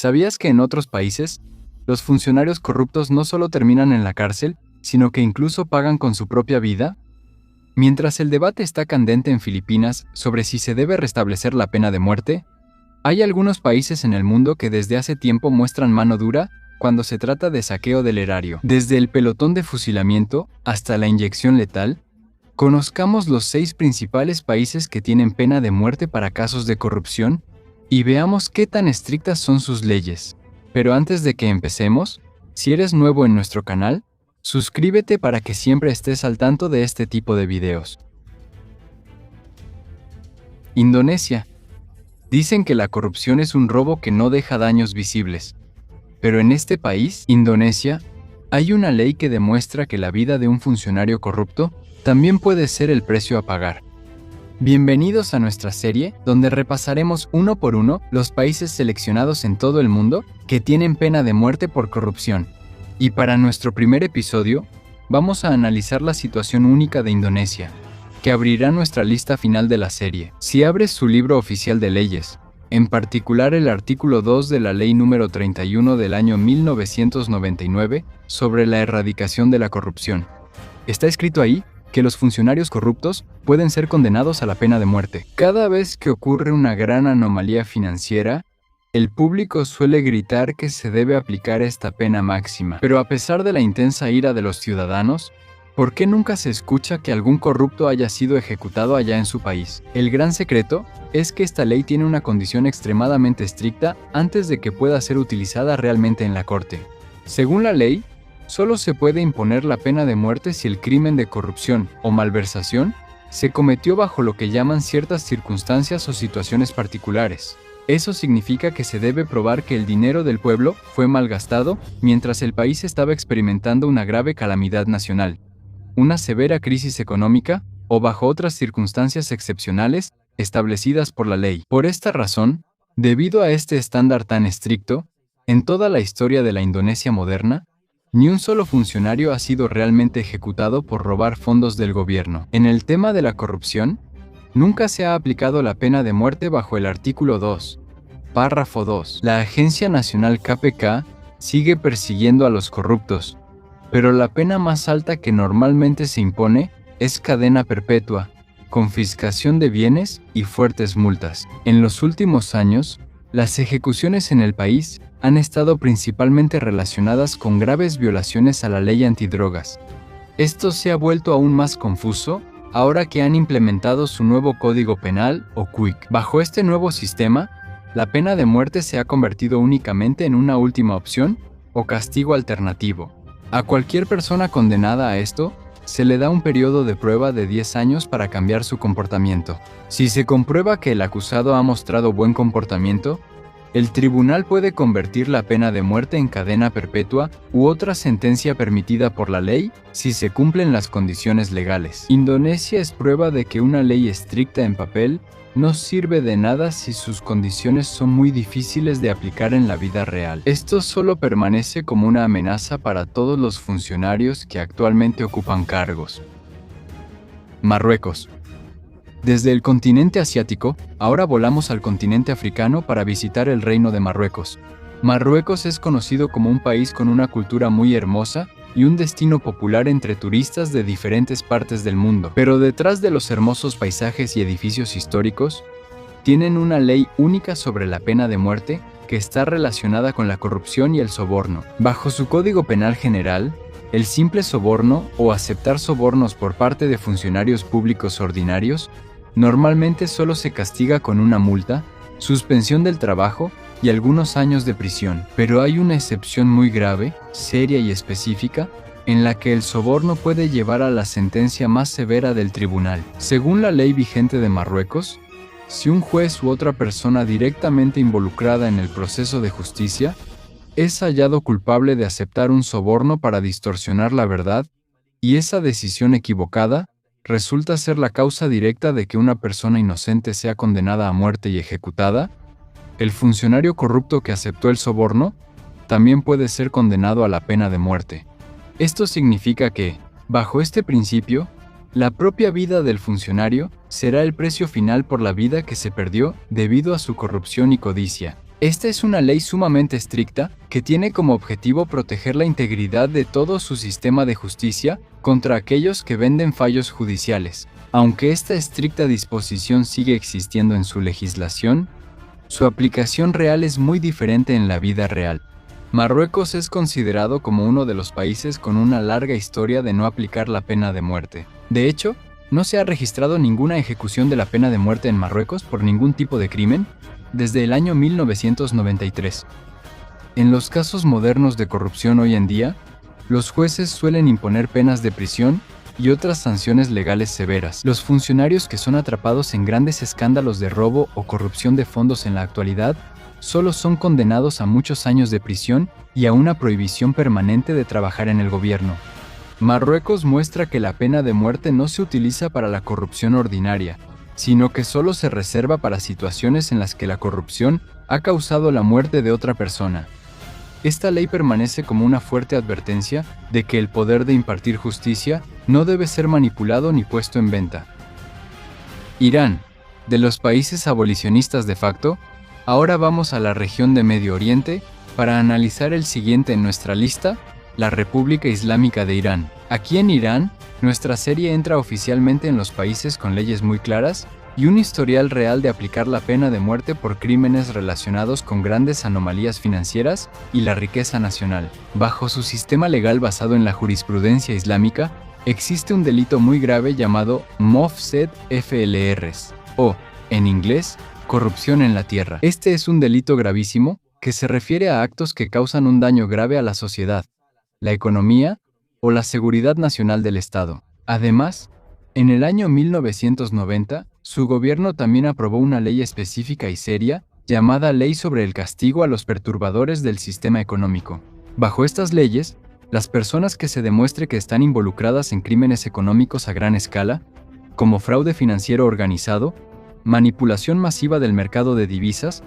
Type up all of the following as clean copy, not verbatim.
¿Sabías que en otros países, los funcionarios corruptos no solo terminan en la cárcel, sino que incluso pagan con su propia vida? Mientras el debate está candente en Filipinas sobre si se debe restablecer la pena de muerte, hay algunos países en el mundo que desde hace tiempo muestran mano dura cuando se trata de saqueo del erario. Desde el pelotón de fusilamiento hasta la inyección letal, conozcamos los 6 principales países que tienen pena de muerte para casos de corrupción y veamos qué tan estrictas son sus leyes. Pero antes de que empecemos, si eres nuevo en nuestro canal, suscríbete para que siempre estés al tanto de este tipo de videos. Indonesia. Dicen que la corrupción es un robo que no deja daños visibles. Pero en este país, Indonesia, hay una ley que demuestra que la vida de un funcionario corrupto también puede ser el precio a pagar. Bienvenidos a nuestra serie, donde repasaremos uno por uno los países seleccionados en todo el mundo que tienen pena de muerte por corrupción. Y para nuestro primer episodio, vamos a analizar la situación única de Indonesia, que abrirá nuestra lista final de la serie. Si abres su libro oficial de leyes, en particular el artículo 2 de la Ley número 31 del año 1999 sobre la erradicación de la corrupción, está escrito ahí que los funcionarios corruptos pueden ser condenados a la pena de muerte. Cada vez que ocurre una gran anomalía financiera, el público suele gritar que se debe aplicar esta pena máxima. Pero a pesar de la intensa ira de los ciudadanos, ¿por qué nunca se escucha que algún corrupto haya sido ejecutado allá en su país? El gran secreto es que esta ley tiene una condición extremadamente estricta antes de que pueda ser utilizada realmente en la corte. Según la ley, solo se puede imponer la pena de muerte si el crimen de corrupción o malversación se cometió bajo lo que llaman ciertas circunstancias o situaciones particulares. Eso significa que se debe probar que el dinero del pueblo fue malgastado mientras el país estaba experimentando una grave calamidad nacional, una severa crisis económica o bajo otras circunstancias excepcionales establecidas por la ley. Por esta razón, debido a este estándar tan estricto, en toda la historia de la Indonesia moderna, ni un solo funcionario ha sido realmente ejecutado por robar fondos del gobierno. En el tema de la corrupción, nunca se ha aplicado la pena de muerte bajo el artículo 2, párrafo 2. La Agencia Nacional KPK sigue persiguiendo a los corruptos, pero la pena más alta que normalmente se impone es cadena perpetua, confiscación de bienes y fuertes multas. En los últimos años, las ejecuciones en el país han estado principalmente relacionadas con graves violaciones a la ley antidrogas. Esto se ha vuelto aún más confuso ahora que han implementado su nuevo Código Penal o CUIC. Bajo este nuevo sistema, la pena de muerte se ha convertido únicamente en una última opción o castigo alternativo. A cualquier persona condenada a esto, se le da un periodo de prueba de 10 años para cambiar su comportamiento. Si se comprueba que el acusado ha mostrado buen comportamiento, el tribunal puede convertir la pena de muerte en cadena perpetua u otra sentencia permitida por la ley si se cumplen las condiciones legales. Indonesia es prueba de que una ley estricta en papel no sirve de nada si sus condiciones son muy difíciles de aplicar en la vida real. Esto solo permanece como una amenaza para todos los funcionarios que actualmente ocupan cargos. Marruecos. Desde el continente asiático, ahora volamos al continente africano para visitar el Reino de Marruecos. Marruecos es conocido como un país con una cultura muy hermosa y un destino popular entre turistas de diferentes partes del mundo. Pero detrás de los hermosos paisajes y edificios históricos, tienen una ley única sobre la pena de muerte que está relacionada con la corrupción y el soborno. Bajo su Código Penal General, el simple soborno o aceptar sobornos por parte de funcionarios públicos ordinarios normalmente solo se castiga con una multa, suspensión del trabajo y algunos años de prisión. Pero hay una excepción muy grave, seria y específica, en la que el soborno puede llevar a la sentencia más severa del tribunal. Según la ley vigente de Marruecos, si un juez u otra persona directamente involucrada en el proceso de justicia es hallado culpable de aceptar un soborno para distorsionar la verdad, y esa decisión equivocada resulta ser la causa directa de que una persona inocente sea condenada a muerte y ejecutada, el funcionario corrupto que aceptó el soborno también puede ser condenado a la pena de muerte. Esto significa que, bajo este principio, la propia vida del funcionario será el precio final por la vida que se perdió debido a su corrupción y codicia. Esta es una ley sumamente estricta que tiene como objetivo proteger la integridad de todo su sistema de justicia contra aquellos que venden fallos judiciales. Aunque esta estricta disposición sigue existiendo en su legislación, su aplicación real es muy diferente en la vida real. Marruecos es considerado como uno de los países con una larga historia de no aplicar la pena de muerte. De hecho, no se ha registrado ninguna ejecución de la pena de muerte en Marruecos por ningún tipo de crimen desde el año 1993. En los casos modernos de corrupción hoy en día, los jueces suelen imponer penas de prisión y otras sanciones legales severas. Los funcionarios que son atrapados en grandes escándalos de robo o corrupción de fondos en la actualidad solo son condenados a muchos años de prisión y a una prohibición permanente de trabajar en el gobierno. Marruecos muestra que la pena de muerte no se utiliza para la corrupción ordinaria, sino que solo se reserva para situaciones en las que la corrupción ha causado la muerte de otra persona. Esta ley permanece como una fuerte advertencia de que el poder de impartir justicia no debe ser manipulado ni puesto en venta. Irán, de los países abolicionistas de facto, ahora vamos a la región de Medio Oriente para analizar el siguiente en nuestra lista, la República Islámica de Irán. Aquí en Irán, nuestra serie entra oficialmente en los países con leyes muy claras y un historial real de aplicar la pena de muerte por crímenes relacionados con grandes anomalías financieras y la riqueza nacional. Bajo su sistema legal basado en la jurisprudencia islámica, existe un delito muy grave llamado Mofsed FLRs, o, en inglés, corrupción en la tierra. Este es un delito gravísimo que se refiere a actos que causan un daño grave a la sociedad, la economía o la seguridad nacional del Estado. Además, en el año 1990, su gobierno también aprobó una ley específica y seria llamada Ley sobre el Castigo a los Perturbadores del Sistema Económico. Bajo estas leyes, las personas que se demuestre que están involucradas en crímenes económicos a gran escala, como fraude financiero organizado, manipulación masiva del mercado de divisas,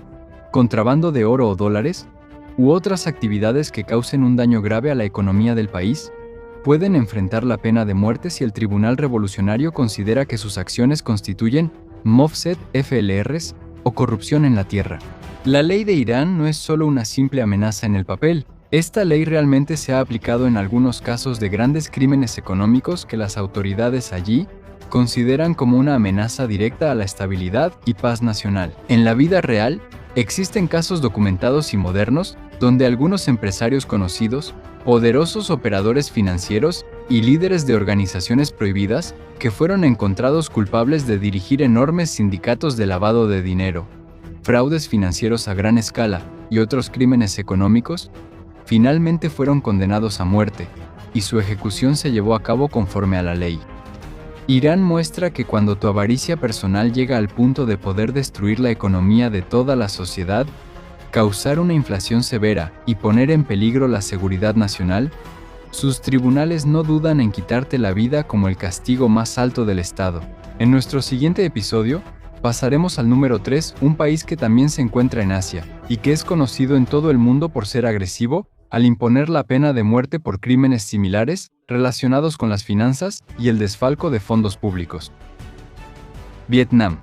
contrabando de oro o dólares, u otras actividades que causen un daño grave a la economía del país, pueden enfrentar la pena de muerte si el Tribunal Revolucionario considera que sus acciones constituyen Mofsed FLRs o corrupción en la tierra. La ley de Irán no es solo una simple amenaza en el papel. Esta ley realmente se ha aplicado en algunos casos de grandes crímenes económicos que las autoridades allí consideran como una amenaza directa a la estabilidad y paz nacional. En la vida real, existen casos documentados y modernos donde algunos empresarios conocidos, poderosos operadores financieros y líderes de organizaciones prohibidas que fueron encontrados culpables de dirigir enormes sindicatos de lavado de dinero, fraudes financieros a gran escala y otros crímenes económicos, finalmente fueron condenados a muerte, y su ejecución se llevó a cabo conforme a la ley. Irán muestra que cuando tu avaricia personal llega al punto de poder destruir la economía de toda la sociedad, causar una inflación severa y poner en peligro la seguridad nacional, sus tribunales no dudan en quitarte la vida como el castigo más alto del Estado. En nuestro siguiente episodio, pasaremos al número 3, un país que también se encuentra en Asia y que es conocido en todo el mundo por ser agresivo al imponer la pena de muerte por crímenes similares relacionados con las finanzas y el desfalco de fondos públicos. Vietnam.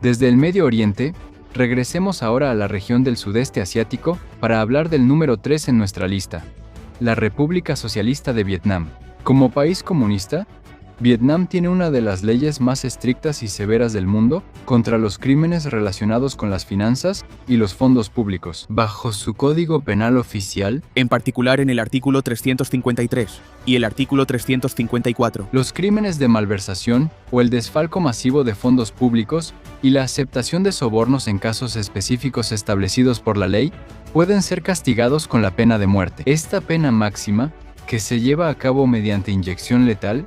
Desde el Medio Oriente, regresemos ahora a la región del sudeste asiático para hablar del número 3 en nuestra lista, la República Socialista de Vietnam. Como país comunista, Vietnam tiene una de las leyes más estrictas y severas del mundo contra los crímenes relacionados con las finanzas y los fondos públicos. Bajo su Código Penal oficial, en particular en el artículo 353 y el artículo 354, los crímenes de malversación o el desfalco masivo de fondos públicos y la aceptación de sobornos en casos específicos establecidos por la ley pueden ser castigados con la pena de muerte. Esta pena máxima, que se lleva a cabo mediante inyección letal,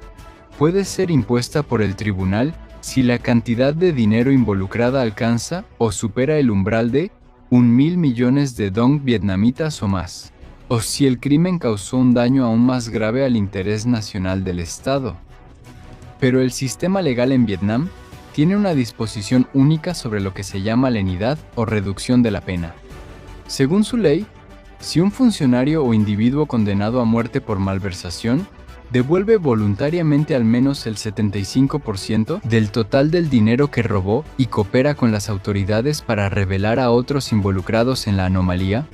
puede ser impuesta por el tribunal si la cantidad de dinero involucrada alcanza o supera el umbral de 1.000 millones de dong vietnamitas o más, o si el crimen causó un daño aún más grave al interés nacional del Estado. Pero el sistema legal en Vietnam tiene una disposición única sobre lo que se llama lenidad o reducción de la pena. Según su ley, si un funcionario o individuo condenado a muerte por malversación devuelve voluntariamente al menos el 75% del total del dinero que robó y coopera con las autoridades para revelar a otros involucrados en la anomalía,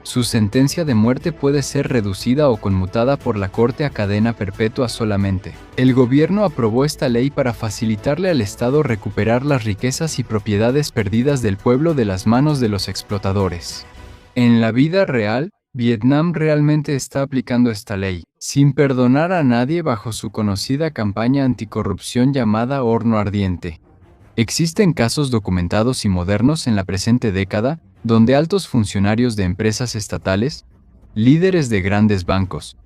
su sentencia de muerte puede ser reducida o conmutada por la Corte a cadena perpetua solamente. El gobierno aprobó esta ley para facilitarle al Estado recuperar las riquezas y propiedades perdidas del pueblo de las manos de los explotadores. En la vida real, Vietnam realmente está aplicando esta ley, sin perdonar a nadie bajo su conocida campaña anticorrupción llamada Horno Ardiente. Existen casos documentados y modernos en la presente década, donde altos funcionarios de empresas estatales, líderes de grandes bancos,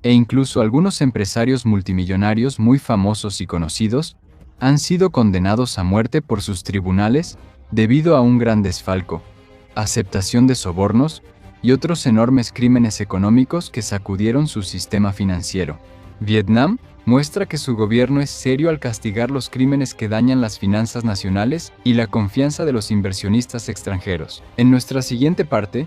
e incluso algunos empresarios multimillonarios muy famosos y conocidos, han sido condenados a muerte por sus tribunales debido a un gran desfalco, aceptación de sobornos y otros enormes crímenes económicos que sacudieron su sistema financiero. Vietnam muestra que su gobierno es serio al castigar los crímenes que dañan las finanzas nacionales y la confianza de los inversionistas extranjeros. En nuestra siguiente parte,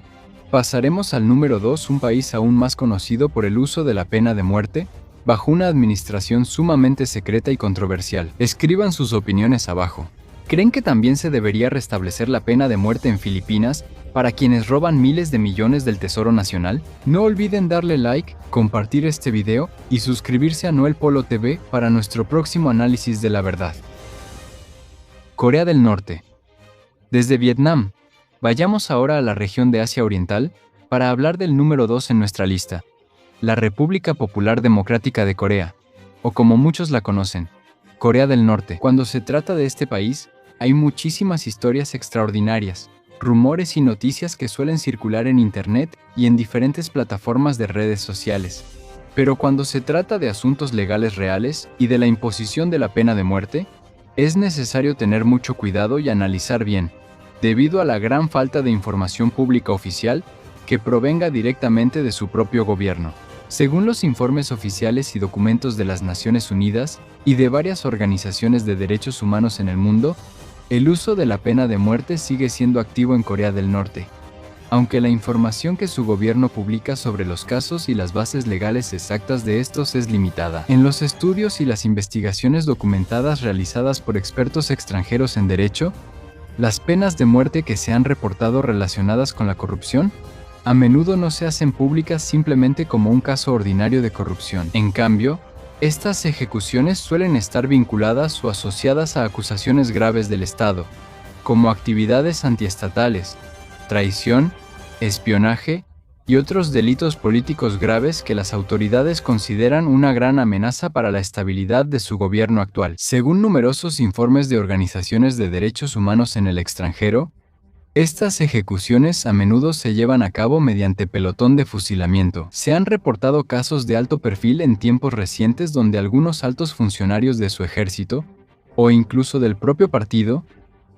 pasaremos al número 2, un país aún más conocido por el uso de la pena de muerte, bajo una administración sumamente secreta y controversial. Escriban sus opiniones abajo. ¿Creen que también se debería restablecer la pena de muerte en Filipinas para quienes roban miles de millones del Tesoro Nacional? No olviden darle like, compartir este video y suscribirse a Noel Polo TV para nuestro próximo análisis de la verdad. Corea del Norte. Desde Vietnam, vayamos ahora a la región de Asia Oriental para hablar del número 2 en nuestra lista, la República Popular Democrática de Corea, o como muchos la conocen, Corea del Norte. Cuando se trata de este país, hay muchísimas historias extraordinarias, rumores y noticias que suelen circular en Internet y en diferentes plataformas de redes sociales. Pero cuando se trata de asuntos legales reales y de la imposición de la pena de muerte, es necesario tener mucho cuidado y analizar bien, debido a la gran falta de información pública oficial que provenga directamente de su propio gobierno. Según los informes oficiales y documentos de las Naciones Unidas y de varias organizaciones de derechos humanos en el mundo, el uso de la pena de muerte sigue siendo activo en Corea del Norte, aunque la información que su gobierno publica sobre los casos y las bases legales exactas de estos es limitada. En los estudios y las investigaciones documentadas realizadas por expertos extranjeros en derecho, las penas de muerte que se han reportado relacionadas con la corrupción a menudo no se hacen públicas simplemente como un caso ordinario de corrupción. En cambio, estas ejecuciones suelen estar vinculadas o asociadas a acusaciones graves del Estado, como actividades antiestatales, traición, espionaje y otros delitos políticos graves que las autoridades consideran una gran amenaza para la estabilidad de su gobierno actual. Según numerosos informes de organizaciones de derechos humanos en el extranjero, estas ejecuciones a menudo se llevan a cabo mediante pelotón de fusilamiento. Se han reportado casos de alto perfil en tiempos recientes donde algunos altos funcionarios de su ejército, o incluso del propio partido,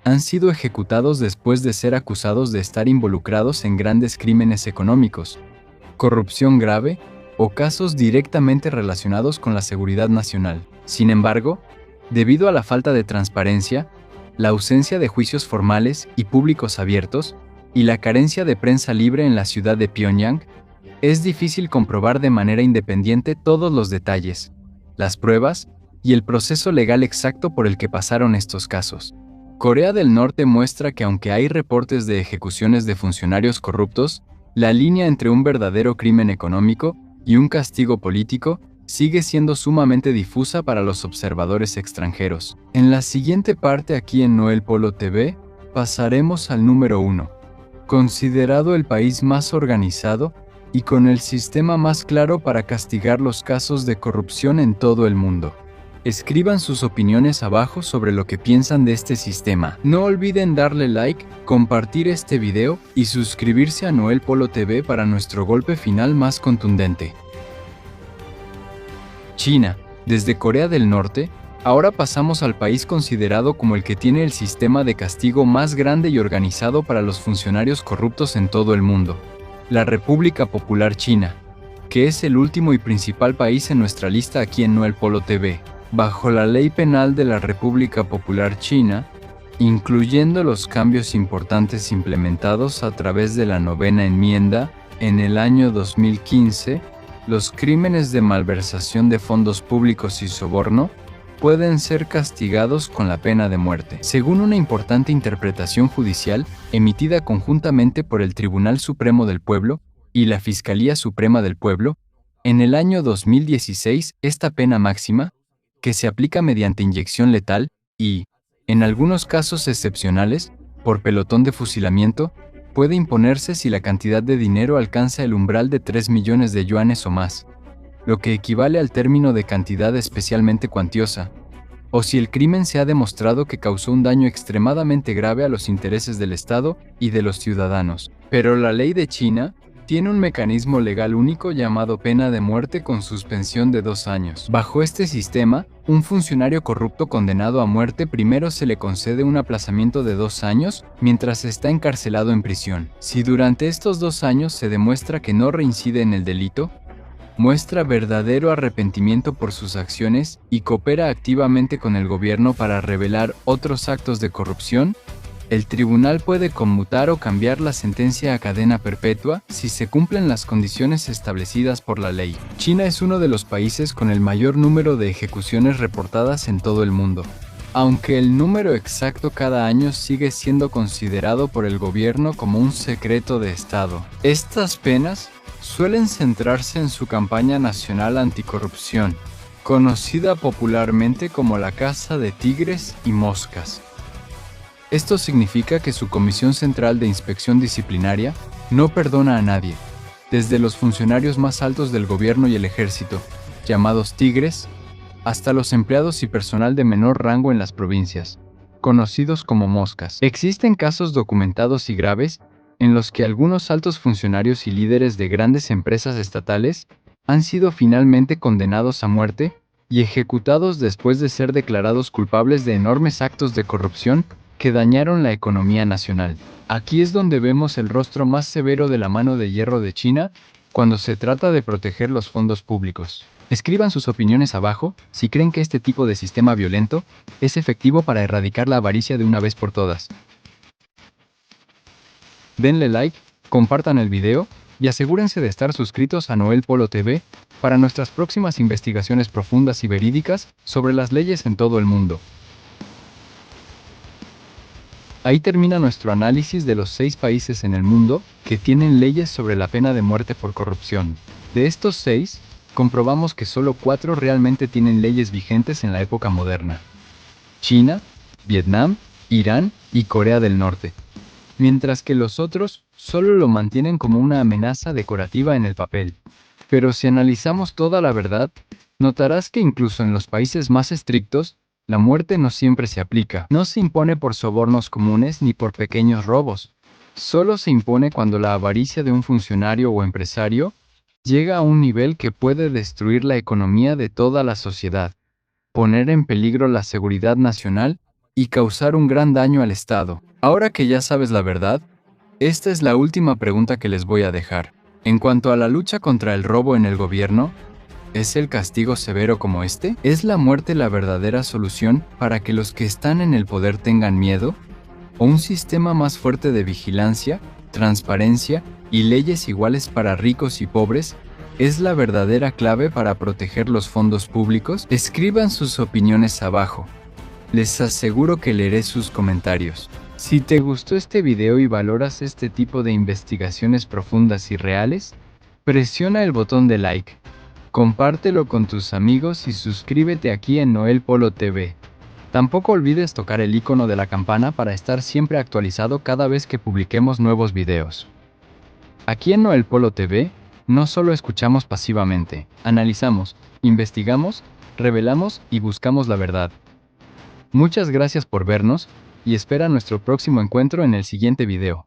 han sido ejecutados después de ser acusados de estar involucrados en grandes crímenes económicos, corrupción grave o casos directamente relacionados con la seguridad nacional. Sin embargo, debido a la falta de transparencia, la ausencia de juicios formales y públicos abiertos, y la carencia de prensa libre en la ciudad de Pyongyang, es difícil comprobar de manera independiente todos los detalles, las pruebas y el proceso legal exacto por el que pasaron estos casos. Corea del Norte muestra que aunque hay reportes de ejecuciones de funcionarios corruptos, la línea entre un verdadero crimen económico y un castigo político sigue siendo sumamente difusa para los observadores extranjeros. En la siguiente parte aquí en Noel Polo TV, pasaremos al número 1, considerado el país más organizado y con el sistema más claro para castigar los casos de corrupción en todo el mundo. Escriban sus opiniones abajo sobre lo que piensan de este sistema. No olviden darle like, compartir este video y suscribirse a Noel Polo TV para nuestro golpe final más contundente. China. Desde Corea del Norte, ahora pasamos al país considerado como el que tiene el sistema de castigo más grande y organizado para los funcionarios corruptos en todo el mundo, la República Popular China, que es el último y principal país en nuestra lista aquí en Noel Polo TV. Bajo la ley penal de la República Popular China, incluyendo los cambios importantes implementados a través de la 9ª enmienda en el año 2015, los crímenes de malversación de fondos públicos y soborno pueden ser castigados con la pena de muerte. Según una importante interpretación judicial emitida conjuntamente por el Tribunal Supremo del Pueblo y la Fiscalía Suprema del Pueblo, en el año 2016 esta pena máxima, que se aplica mediante inyección letal y, en algunos casos excepcionales, por pelotón de fusilamiento, puede imponerse si la cantidad de dinero alcanza el umbral de 3 millones de yuanes o más, lo que equivale al término de cantidad especialmente cuantiosa, o si el crimen se ha demostrado que causó un daño extremadamente grave a los intereses del Estado y de los ciudadanos. Pero la ley de China tiene un mecanismo legal único llamado pena de muerte con suspensión de 2 años. Bajo este sistema, un funcionario corrupto condenado a muerte primero se le concede un aplazamiento de 2 años mientras está encarcelado en prisión. Si durante estos 2 años se demuestra que no reincide en el delito, muestra verdadero arrepentimiento por sus acciones y coopera activamente con el gobierno para revelar otros actos de corrupción, el tribunal puede conmutar o cambiar la sentencia a cadena perpetua si se cumplen las condiciones establecidas por la ley. China es uno de los países con el mayor número de ejecuciones reportadas en todo el mundo, aunque el número exacto cada año sigue siendo considerado por el gobierno como un secreto de Estado. Estas penas suelen centrarse en su campaña nacional anticorrupción, conocida popularmente como la caza de tigres y moscas. Esto significa que su Comisión Central de Inspección Disciplinaria no perdona a nadie, desde los funcionarios más altos del gobierno y el ejército, llamados tigres, hasta los empleados y personal de menor rango en las provincias, conocidos como moscas. Existen casos documentados y graves en los que algunos altos funcionarios y líderes de grandes empresas estatales han sido finalmente condenados a muerte y ejecutados después de ser declarados culpables de enormes actos de corrupción que dañaron la economía nacional. Aquí es donde vemos el rostro más severo de la mano de hierro de China cuando se trata de proteger los fondos públicos. Escriban sus opiniones abajo si creen que este tipo de sistema violento es efectivo para erradicar la avaricia de una vez por todas. Denle like, compartan el video y asegúrense de estar suscritos a Noel Polo TV para nuestras próximas investigaciones profundas y verídicas sobre las leyes en todo el mundo. Ahí termina nuestro análisis de los 6 países en el mundo que tienen leyes sobre la pena de muerte por corrupción. De estos 6, comprobamos que solo 4 realmente tienen leyes vigentes en la época moderna: China, Vietnam, Irán y Corea del Norte, mientras que los otros solo lo mantienen como una amenaza decorativa en el papel. Pero si analizamos toda la verdad, notarás que incluso en los países más estrictos, la muerte no siempre se aplica. No se impone por sobornos comunes ni por pequeños robos. Solo se impone cuando la avaricia de un funcionario o empresario llega a un nivel que puede destruir la economía de toda la sociedad, poner en peligro la seguridad nacional y causar un gran daño al Estado. Ahora que ya sabes la verdad, esta es la última pregunta que les voy a dejar. En cuanto a la lucha contra el robo en el gobierno, ¿es el castigo severo como este? ¿Es la muerte la verdadera solución para que los que están en el poder tengan miedo? ¿O un sistema más fuerte de vigilancia, transparencia y leyes iguales para ricos y pobres es la verdadera clave para proteger los fondos públicos? Escriban sus opiniones abajo. Les aseguro que leeré sus comentarios. Si te gustó este video y valoras este tipo de investigaciones profundas y reales, presiona el botón de like. Compártelo con tus amigos y suscríbete aquí en Noel Polo TV. Tampoco olvides tocar el icono de la campana para estar siempre actualizado cada vez que publiquemos nuevos videos. Aquí en Noel Polo TV, no solo escuchamos pasivamente, analizamos, investigamos, revelamos y buscamos la verdad. Muchas gracias por vernos y espera nuestro próximo encuentro en el siguiente video.